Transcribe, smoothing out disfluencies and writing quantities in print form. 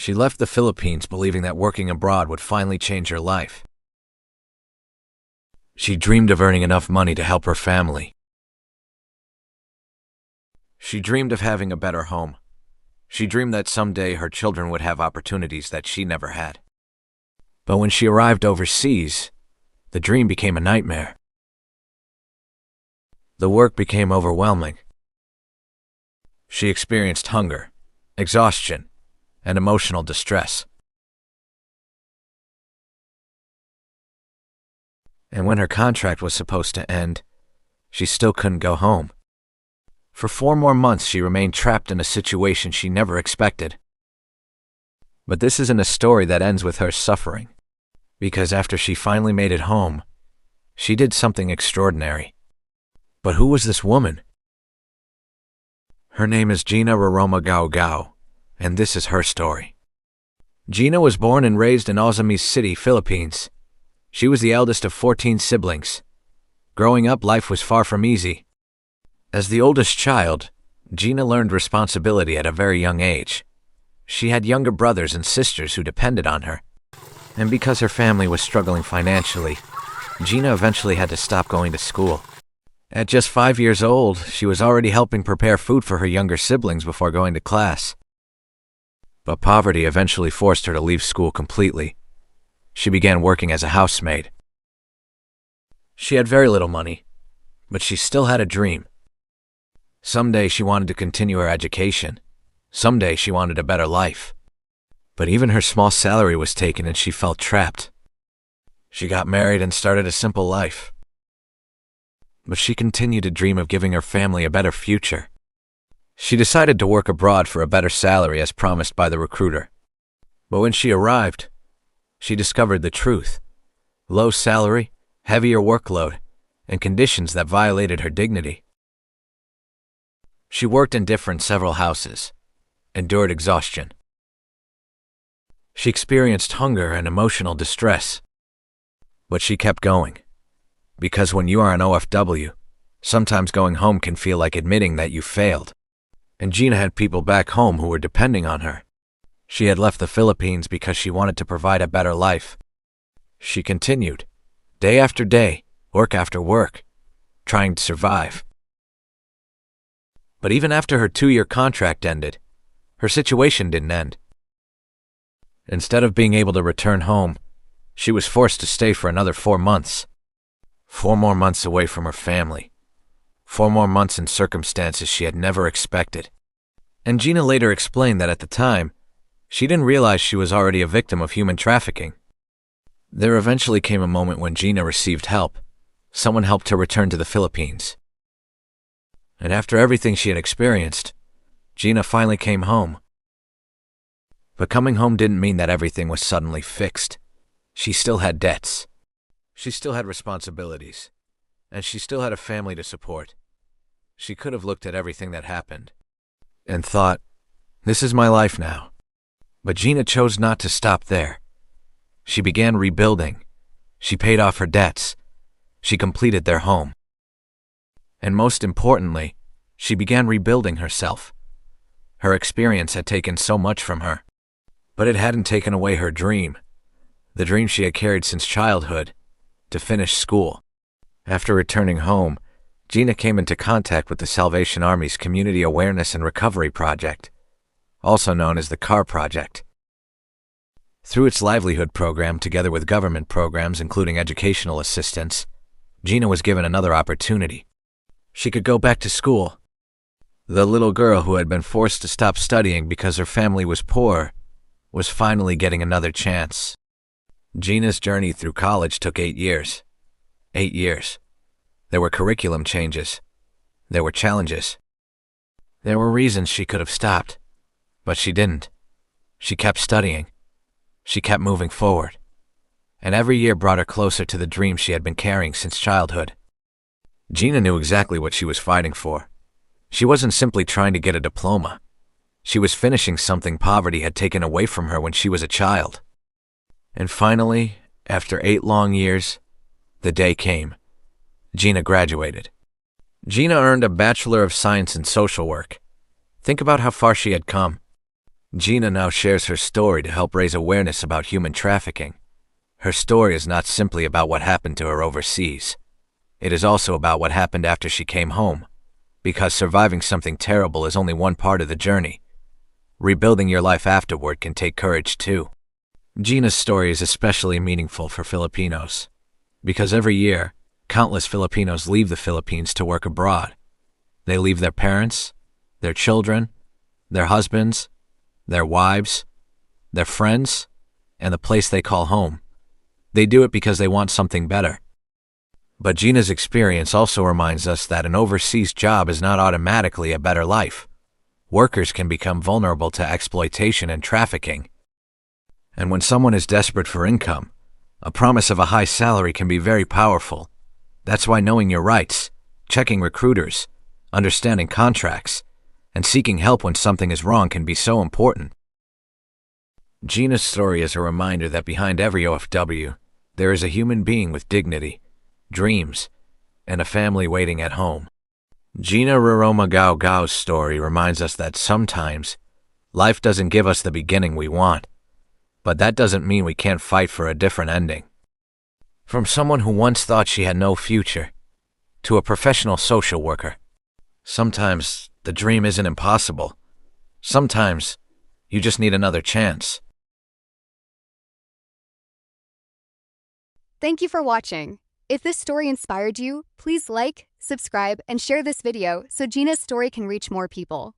She left the Philippines believing that working abroad would finally change her life. She dreamed of earning enough money to help her family. She dreamed of having a better home. She dreamed that someday her children would have opportunities that she never had. But when she arrived overseas, the dream became a nightmare. The work became overwhelming. She experienced hunger, exhaustion, and emotional distress. And when her contract was supposed to end, she still couldn't go home. For 4 more months, she remained trapped in a situation she never expected. But this isn't a story that ends with her suffering, because after she finally made it home, she did something extraordinary. But who was this woman? Her name is Gina Gaogao, and this is her story. Gina was born and raised in Ozamis City, Philippines. She was the eldest of 14 siblings. Growing up, life was far from easy. As the oldest child, Gina learned responsibility at a very young age. She had younger brothers and sisters who depended on her. And because her family was struggling financially, Gina eventually had to stop going to school. At just 5 years old, she was already helping prepare food for her younger siblings before going to class. But poverty eventually forced her to leave school completely. She began working as a housemaid. She had very little money, but she still had a dream. Someday she wanted to continue her education. Someday she wanted a better life. But even her small salary was taken and she felt trapped. She got married and started a simple life. But she continued to dream of giving her family a better future. She decided to work abroad for a better salary as promised by the recruiter. But when she arrived, she discovered the truth. Low salary, heavier workload, and conditions that violated her dignity. She worked in several houses, endured exhaustion. She experienced hunger and emotional distress. But she kept going. Because when you are an OFW, sometimes going home can feel like admitting that you failed. And Gina had people back home who were depending on her. She had left the Philippines because she wanted to provide a better life. She continued, day after day, work after work, trying to survive. But even after her 2-year contract ended, her situation didn't end. Instead of being able to return home, she was forced to stay for another 4 months. 4 more months away from her family. 4 more months in circumstances she had never expected. And Gina later explained that at the time, she didn't realize she was already a victim of human trafficking. There eventually came a moment when Gina received help. Someone helped her return to the Philippines. And after everything she had experienced, Gina finally came home. But coming home didn't mean that everything was suddenly fixed. She still had debts. She still had responsibilities. And she still had a family to support. She could have looked at everything that happened and thought, this is my life now. But Gina chose not to stop there. She began rebuilding. She paid off her debts. She completed their home. And most importantly, she began rebuilding herself. Her experience had taken so much from her, but it hadn't taken away her dream, the dream she had carried since childhood, to finish school. After returning home, Gina came into contact with the Salvation Army's Community Awareness and Recovery Project, also known as the CAR Project. Through its livelihood program, together with government programs including educational assistance, Gina was given another opportunity. She could go back to school. The little girl who had been forced to stop studying because her family was poor was finally getting another chance. Gina's journey through college took 8 years. 8 years. There were curriculum changes. There were challenges. There were reasons she could have stopped, but she didn't. She kept studying. She kept moving forward. And every year brought her closer to the dream she had been carrying since childhood. Gina knew exactly what she was fighting for. She wasn't simply trying to get a diploma. She was finishing something poverty had taken away from her when she was a child. And finally, after 8 long years, the day came. Gina graduated. Gina earned a Bachelor of Science in Social Work. Think about how far she had come. Gina now shares her story to help raise awareness about human trafficking. Her story is not simply about what happened to her overseas. It is also about what happened after she came home, because surviving something terrible is only one part of the journey. Rebuilding your life afterward can take courage too. Gina's story is especially meaningful for Filipinos, because every year, countless Filipinos leave the Philippines to work abroad. They leave their parents, their children, their husbands, their wives, their friends, and the place they call home. They do it because they want something better. But Gina's experience also reminds us that an overseas job is not automatically a better life. Workers can become vulnerable to exploitation and trafficking. And when someone is desperate for income, a promise of a high salary can be very powerful. That's why knowing your rights, checking recruiters, understanding contracts, and seeking help when something is wrong can be so important. Gina's story is a reminder that behind every OFW, there is a human being with dignity, dreams, and a family waiting at home. Gina Gaogao's story reminds us that sometimes life doesn't give us the beginning we want, but that doesn't mean we can't fight for a different ending. From someone who once thought she had no future, to a professional social worker, sometimes the dream isn't impossible. Sometimes you just need another chance. Thank you for watching. If this story inspired you, please like, subscribe, and share this video so Gina's story can reach more people.